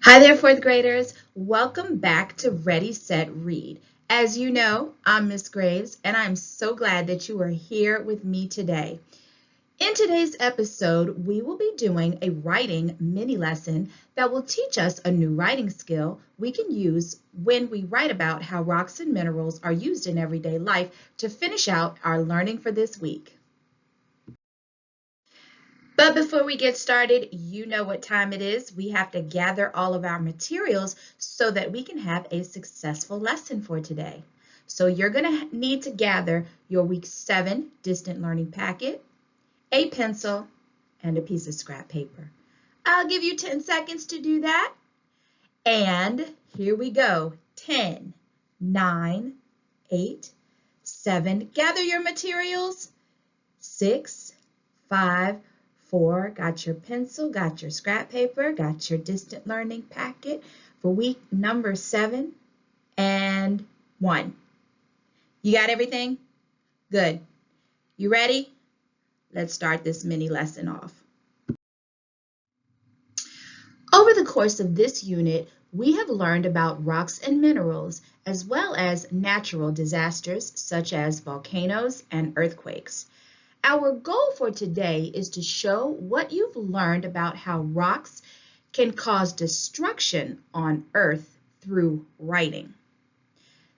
Hi there, fourth graders. Welcome back to Ready, Set, Read. As you know, I'm Miss Graves, and I'm so glad that you are here with me today. In today's episode, we will be doing a writing mini lesson that will teach us a new writing skill we can use when we write about how rocks and minerals are used in everyday life to finish out our learning for this week. But before we get started, you know what time it is. We have to gather all of our materials so that we can have a successful lesson for today. So you're going to need to gather your week 7 distant learning packet, a pencil, and a piece of scrap paper. I'll give you 10 seconds to do that. And here we go. 10, 9, 8, 7. Gather your materials. 6, 5, 4, got your pencil, got your scrap paper, got your distant learning packet for week number 7, and 1. You got everything? Good. You ready? Let's start this mini lesson off. Over the course of this unit, we have learned about rocks and minerals, as well as natural disasters such as volcanoes and earthquakes. Our goal for today is to show what you've learned about how rocks can cause destruction on Earth through writing.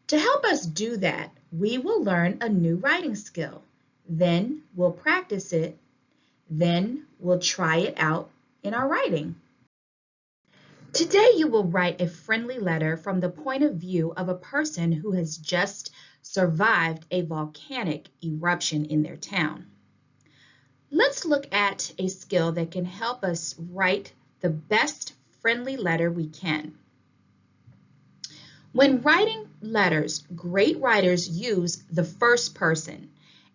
To help us do that, we will learn a new writing skill. Then we'll practice it. Then we'll try it out in our writing. Today you will write a friendly letter from the point of view of a person who has just survived a volcanic eruption in their town. Let's look at a skill that can help us write the best friendly letter we can. When writing letters, great writers use the first person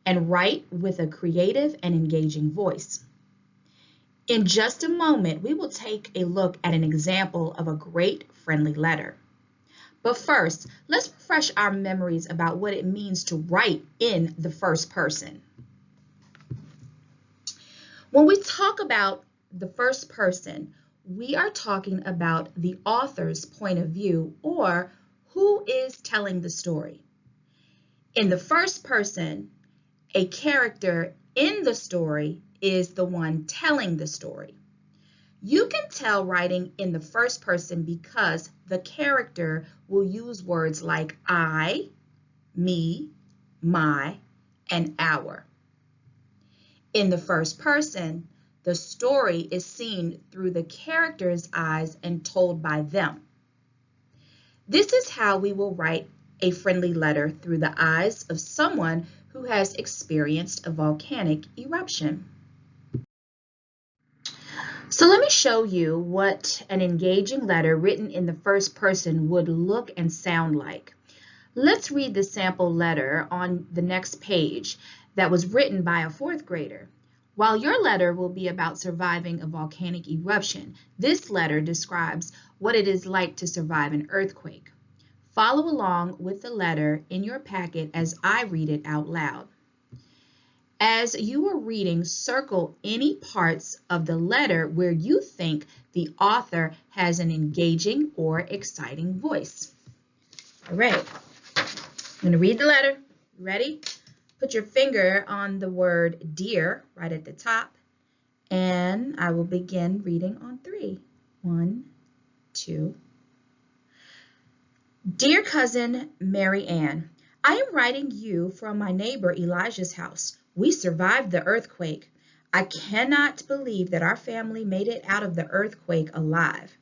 and write with a creative and engaging voice. In just a moment, we will take a look at an example of a great friendly letter. But first, let's refresh our memories about what it means to write in the first person. When we talk about the first person, we are talking about the author's point of view, or who is telling the story. In the first person, a character in the story is the one telling the story. You can tell writing in the first person because the character will use words like I, me, my, and our. In the first person, the story is seen through the character's eyes and told by them. This is how we will write a friendly letter through the eyes of someone who has experienced a volcanic eruption. So let me show you what an engaging letter written in the first person would look and sound like. Let's read the sample letter on the next page that was written by a fourth grader. While your letter will be about surviving a volcanic eruption, this letter describes what it is like to survive an earthquake. Follow along with the letter in your packet as I read it out loud. As you are reading, circle any parts of the letter where you think the author has an engaging or exciting voice. All right. I'm going to read the letter. Ready? Put your finger on the word dear right at the top, and I will begin reading on 3. 1, 2. Dear cousin Mary Ann, I am writing you from my neighbor Elijah's house. We survived the earthquake. I cannot believe that our family made it out of the earthquake alive.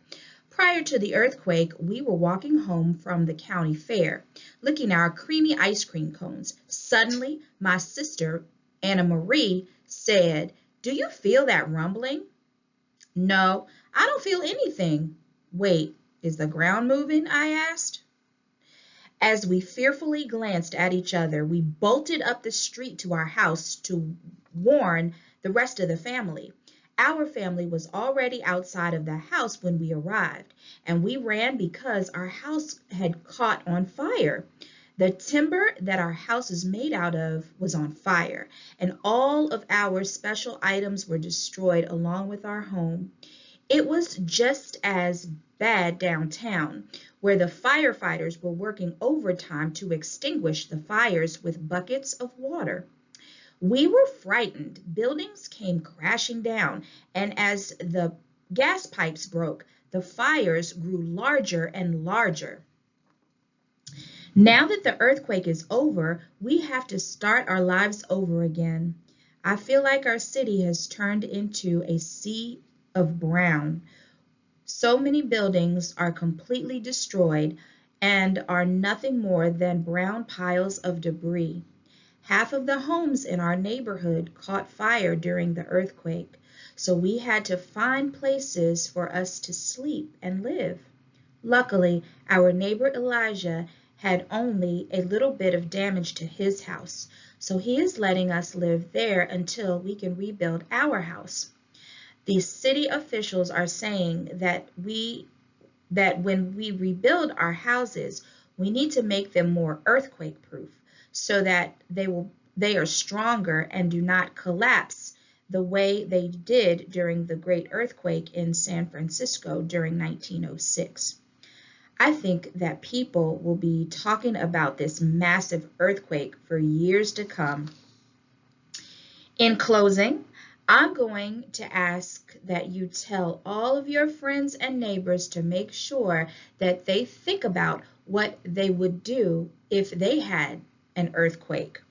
Prior to the earthquake, we were walking home from the county fair, licking our creamy ice cream cones. Suddenly, my sister, Anna Marie, said, "Do you feel that rumbling?" "No, I don't feel anything." "Wait, is the ground moving?" I asked. As we fearfully glanced at each other, we bolted up the street to our house to warn the rest of the family. Our family was already outside of the house when we arrived, and we ran because our house had caught on fire. The timber that our house is made out of was on fire, and all of our special items were destroyed along with our home. It was just as bad downtown, where the firefighters were working overtime to extinguish the fires with buckets of water. We were frightened. Buildings came crashing down, and as the gas pipes broke, the fires grew larger and larger. Now that the earthquake is over, we have to start our lives over again. I feel like our city has turned into a sea of brown. So many buildings are completely destroyed and are nothing more than brown piles of debris. Half of the homes in our neighborhood caught fire during the earthquake, so we had to find places for us to sleep and live. Luckily, our neighbor Elijah had only a little bit of damage to his house, so he is letting us live there until we can rebuild our house. The city officials are saying that when we rebuild our houses, we need to make them more earthquake proof so that they are stronger and do not collapse the way they did during the great earthquake in San Francisco during 1906. I think that people will be talking about this massive earthquake for years to come. In closing, I'm going to ask that you tell all of your friends and neighbors to make sure that they think about what they would do if they had an earthquake.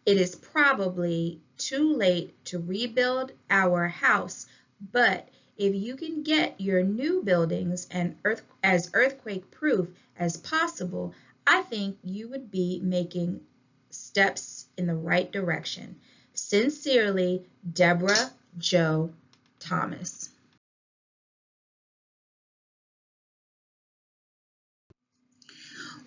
It is probably too late to rebuild our house, but if you can get your new buildings as earthquake proof as possible, I think you would be making steps in the right direction. Sincerely, Deborah Jo Thomas.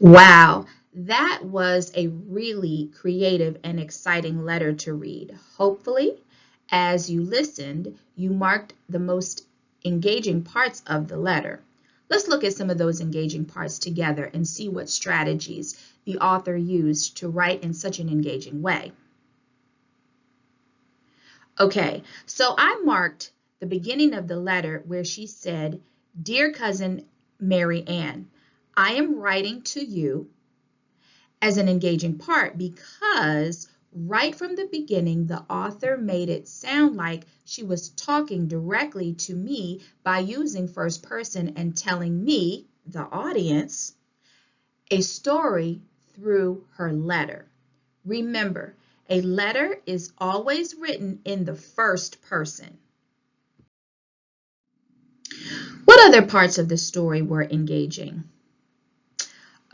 Wow, that was a really creative and exciting letter to read. Hopefully, as you listened, you marked the most engaging parts of the letter. Let's look at some of those engaging parts together and see what strategies the author used to write in such an engaging way. Okay, so I marked the beginning of the letter where she said, "Dear cousin Mary Ann, I am writing to you," as an engaging part because right from the beginning, the author made it sound like she was talking directly to me by using first person and telling me, the audience, a story through her letter. Remember, a letter is always written in the first person. What other parts of the story were engaging?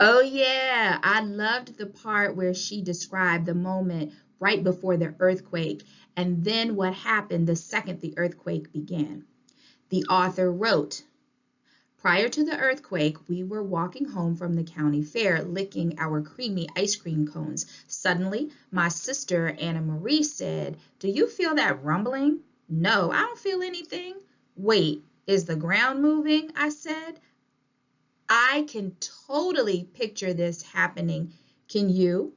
Oh yeah, I loved the part where she described the moment right before the earthquake and then what happened the second the earthquake began. The author wrote, "Prior to the earthquake, we were walking home from the county fair licking our creamy ice cream cones. Suddenly, my sister Anna Marie said, 'Do you feel that rumbling?' 'No, I don't feel anything.' 'Wait, is the ground moving?' I said. I can totally picture this happening. Can you?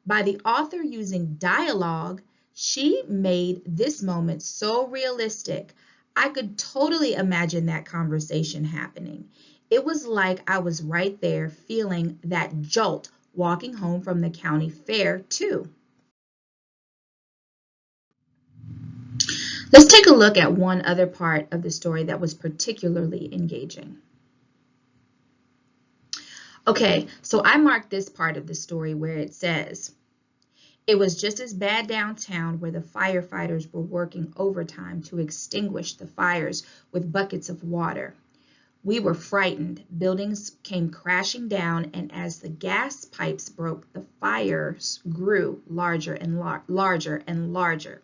By the author using dialogue, she made this moment so realistic. I could totally imagine that conversation happening. It was like I was right there feeling that jolt walking home from the county fair too. Let's take a look at one other part of the story that was particularly engaging. Okay, so I marked this part of the story where it says, "It was just as bad downtown where the firefighters were working overtime to extinguish the fires with buckets of water. We were frightened. Buildings came crashing down, and as the gas pipes broke, the fires grew larger and larger and larger."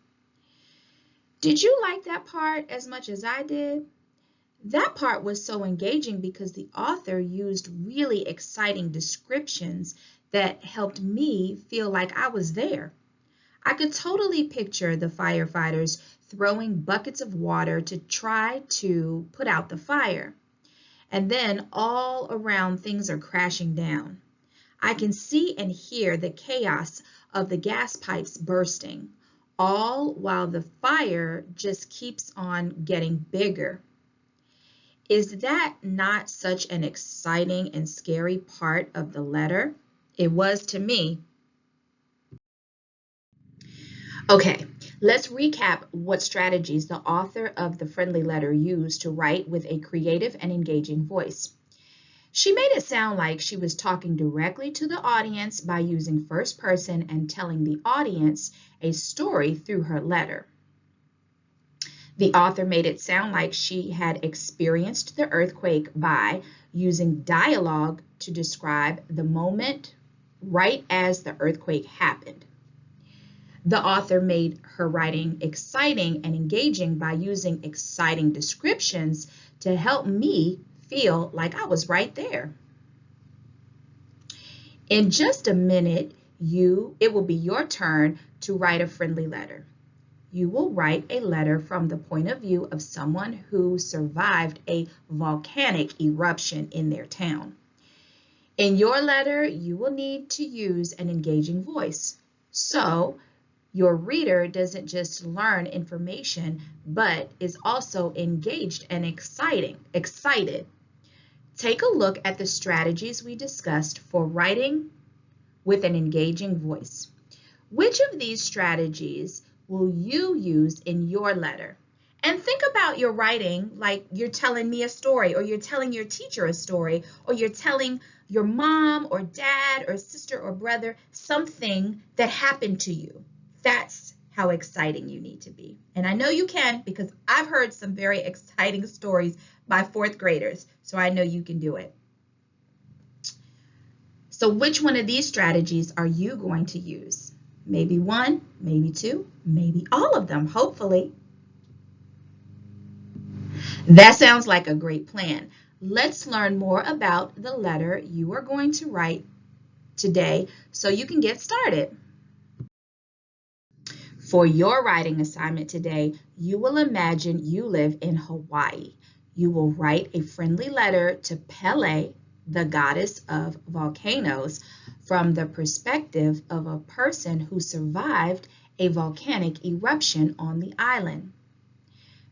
Did you like that part as much as I did? That part was so engaging because the author used really exciting descriptions that helped me feel like I was there. I could totally picture the firefighters throwing buckets of water to try to put out the fire. And then all around things are crashing down. I can see and hear the chaos of the gas pipes bursting, all while the fire just keeps on getting bigger. Is that not such an exciting and scary part of the letter? It was to me. Okay, let's recap what strategies the author of the friendly letter used to write with a creative and engaging voice. She made it sound like she was talking directly to the audience by using first person and telling the audience a story through her letter. The author made it sound like she had experienced the earthquake by using dialogue to describe the moment right as the earthquake happened. The author made her writing exciting and engaging by using exciting descriptions to help me feel like I was right there. In just a minute, it will be your turn to write a friendly letter. You will write a letter from the point of view of someone who survived a volcanic eruption in their town. In your letter, you will need to use an engaging voice. So, your reader doesn't just learn information, but is also engaged and excited. Take a look at the strategies we discussed for writing with an engaging voice. Which of these strategies will you use in your letter? And think about your writing like you're telling me a story, or you're telling your teacher a story, or you're telling your mom or dad or sister or brother something that happened to you. That's how exciting you need to be. And I know you can, because I've heard some very exciting stories by fourth graders, so I know you can do it. So which one of these strategies are you going to use? Maybe one, maybe two, maybe all of them, hopefully. That sounds like a great plan. Let's learn more about the letter you are going to write today so you can get started. For your writing assignment today, you will imagine you live in Hawaii. You will write a friendly letter to Pele, the goddess of volcanoes, from the perspective of a person who survived a volcanic eruption on the island.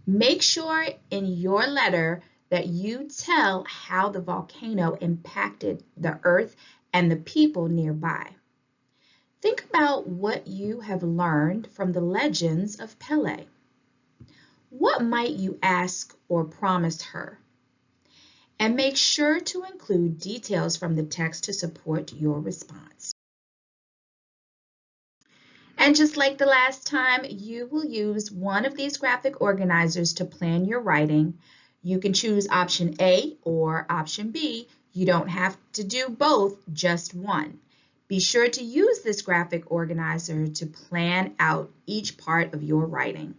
Make sure in your letter that you tell how the volcano impacted the earth and the people nearby. Think about what you have learned from the legends of Pele. What might you ask or promise her? And make sure to include details from the text to support your response. And just like the last time, you will use one of these graphic organizers to plan your writing. You can choose option A or option B. You don't have to do both, just one. Be sure to use this graphic organizer to plan out each part of your writing.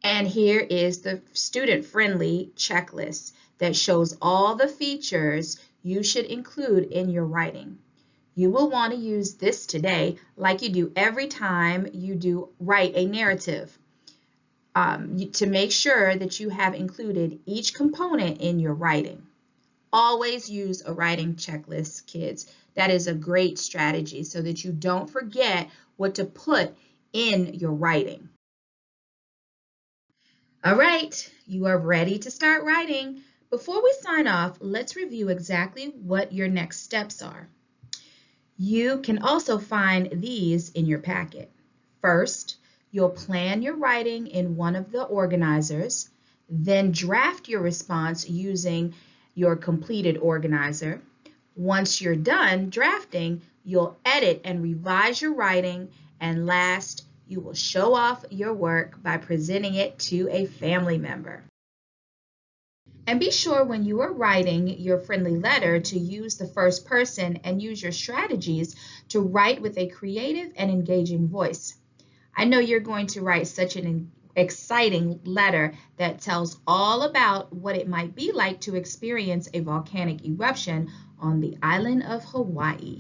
And here is the student-friendly checklist that shows all the features you should include in your writing. You will want to use this today like you do every time you write a narrative to make sure that you have included each component in your writing. Always use a writing checklist, kids. That is a great strategy so that you don't forget what to put in your writing. All right, you are ready to start writing. Before we sign off, let's review exactly what your next steps are. You can also find these in your packet. First, you'll plan your writing in one of the organizers, then draft your response using your completed organizer. Once you're done drafting, you'll edit and revise your writing, and last, you will show off your work by presenting it to a family member. And be sure when you are writing your friendly letter to use the first person and use your strategies to write with a creative and engaging voice. I know you're going to write such an exciting letter that tells all about what it might be like to experience a volcanic eruption on the island of Hawaii.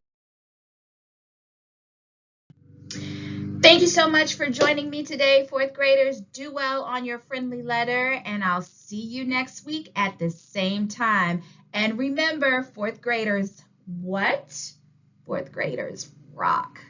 Thank you so much for joining me today, fourth graders. Do well on your friendly letter, and I'll see you next week at the same time. And remember, fourth graders, what? Fourth graders rock.